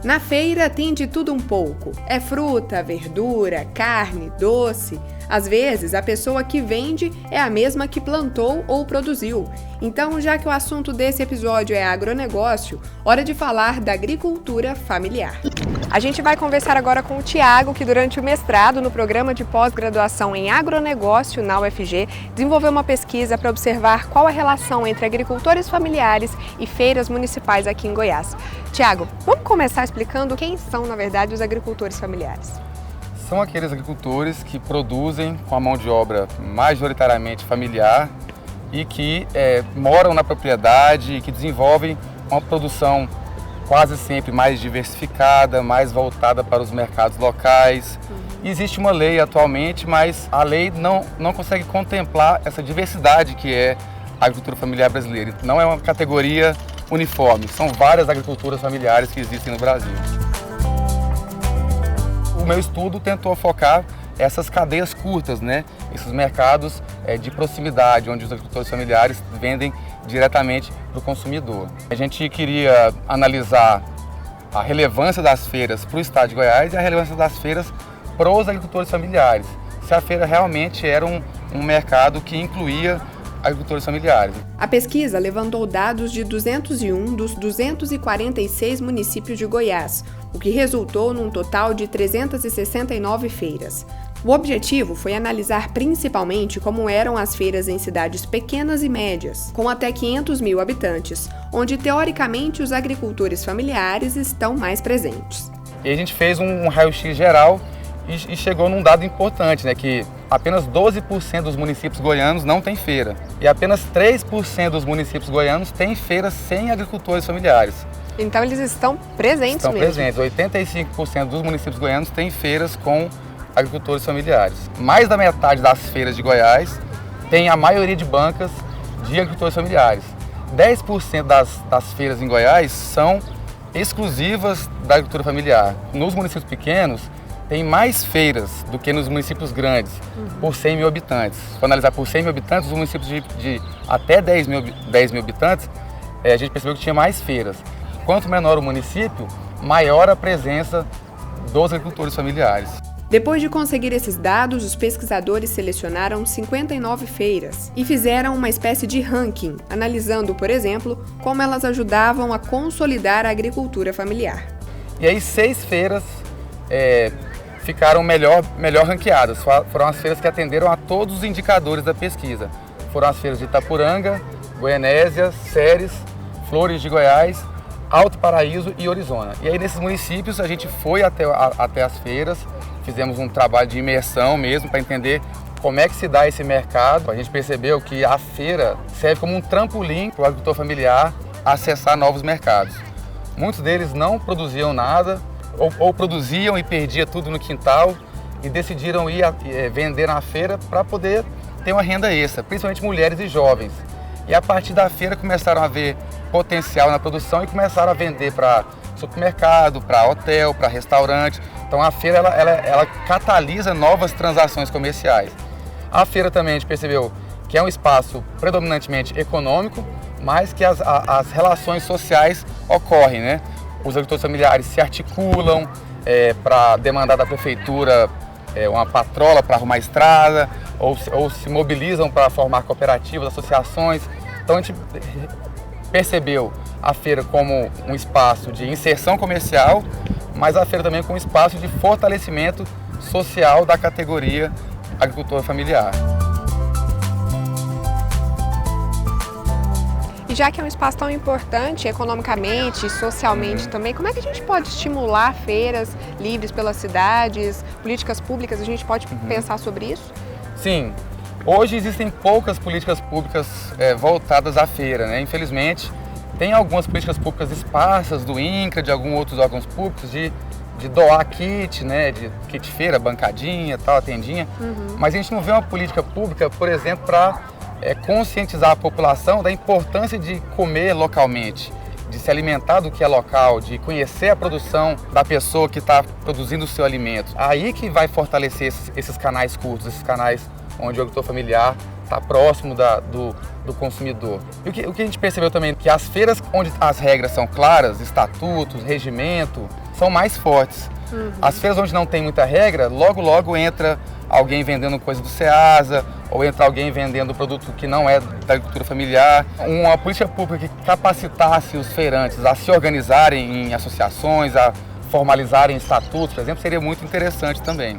Na feira tem de tudo um pouco. É fruta, verdura, carne, doce. Às vezes, a pessoa que vende é a mesma que plantou ou produziu. Então, já que o assunto desse episódio é agronegócio, hora de falar da agricultura familiar. A gente vai conversar agora com o Tiago, que durante o mestrado no programa de pós-graduação em agronegócio na UFG, desenvolveu uma pesquisa para observar qual a relação entre agricultores familiares e feiras municipais aqui em Goiás. Tiago, vamos começar explicando quem são, na verdade, os agricultores familiares. São aqueles agricultores que produzem com a mão de obra majoritariamente familiar e que moram na propriedade e que desenvolvem uma produção quase sempre mais diversificada, mais voltada para os mercados locais. Existe uma lei atualmente, mas a lei não consegue contemplar essa diversidade que é a agricultura familiar brasileira. Não é uma categoria uniforme, são várias agriculturas familiares que existem no Brasil. O meu estudo tentou focar essas cadeias curtas, esses mercados de proximidade, onde os agricultores familiares vendem diretamente para o consumidor. A gente queria analisar a relevância das feiras para o estado de Goiás e a relevância das feiras para os agricultores familiares. Se a feira realmente era um mercado que incluía agricultores familiares. A pesquisa levantou dados de 201 dos 246 municípios de Goiás, o que resultou num total de 369 feiras. O objetivo foi analisar principalmente como eram as feiras em cidades pequenas e médias, com até 500 mil habitantes, onde teoricamente os agricultores familiares estão mais presentes. E a gente fez um raio-x geral e chegou num dado importante, que apenas 12% dos municípios goianos não têm feira e apenas 3% dos municípios goianos têm feiras sem agricultores familiares. Então eles estão presentes mesmo? Estão presentes. 85% dos municípios goianos têm feiras com agricultores familiares. Mais da metade das feiras de Goiás tem a maioria de bancas de agricultores familiares. 10% das feiras em Goiás são exclusivas da agricultura familiar. Nos municípios pequenos, tem mais feiras do que nos municípios grandes, por 100 mil habitantes. Se for analisar por 100 mil habitantes, os municípios de até 10 mil habitantes, a gente percebeu que tinha mais feiras. Quanto menor o município, maior a presença dos agricultores familiares. Depois de conseguir esses dados, os pesquisadores selecionaram 59 feiras e fizeram uma espécie de ranking, analisando, por exemplo, como elas ajudavam a consolidar a agricultura familiar. E aí 6 feiras ficaram melhor ranqueadas. Foram as feiras que atenderam a todos os indicadores da pesquisa. Foram as feiras de Itapuranga, Goianésia, Ceres, Flores de Goiás, Alto Paraíso e Orizona. E aí nesses municípios a gente foi até as feiras, fizemos um trabalho de imersão mesmo para entender como é que se dá esse mercado. A gente percebeu que a feira serve como um trampolim para o agricultor familiar acessar novos mercados. Muitos deles não produziam nada, ou produziam e perdia tudo no quintal e decidiram ir vender na feira para poder ter uma renda extra, principalmente mulheres e jovens. E a partir da feira começaram a ver potencial na produção e começaram a vender para supermercado, para hotel, para restaurante. Então a feira ela catalisa novas transações comerciais. A feira também a gente percebeu que é um espaço predominantemente econômico, mas que as relações sociais ocorrem, Os agricultores familiares se articulam para demandar da prefeitura uma patrola para arrumar estrada, ou se mobilizam para formar cooperativas, associações. Então a gente percebeu a feira como um espaço de inserção comercial, mas a feira também como um espaço de fortalecimento social da categoria agricultor familiar. Já que é um espaço tão importante economicamente e socialmente também, como é que a gente pode estimular feiras livres pelas cidades, políticas públicas, a gente pode pensar sobre isso? Sim, hoje existem poucas políticas públicas voltadas à feira, Infelizmente, tem algumas políticas públicas esparsas do INCRA, de alguns outros órgãos públicos, de doar kit, de kit feira, bancadinha, tal, tendinha, mas a gente não vê uma política pública, por exemplo, para conscientizar a população da importância de comer localmente, de se alimentar do que é local, de conhecer a produção da pessoa que está produzindo o seu alimento. Aí que vai fortalecer esses canais curtos, esses canais onde o agricultor familiar está próximo do consumidor. E o que a gente percebeu também é que as feiras onde as regras são claras, estatutos, regimento, são mais fortes. As feiras onde não tem muita regra, logo entra alguém vendendo coisa do Ceasa, ou entra alguém vendendo produto que não é da agricultura familiar. Uma política pública que capacitasse os feirantes a se organizarem em associações, a formalizarem estatutos, por exemplo, seria muito interessante também.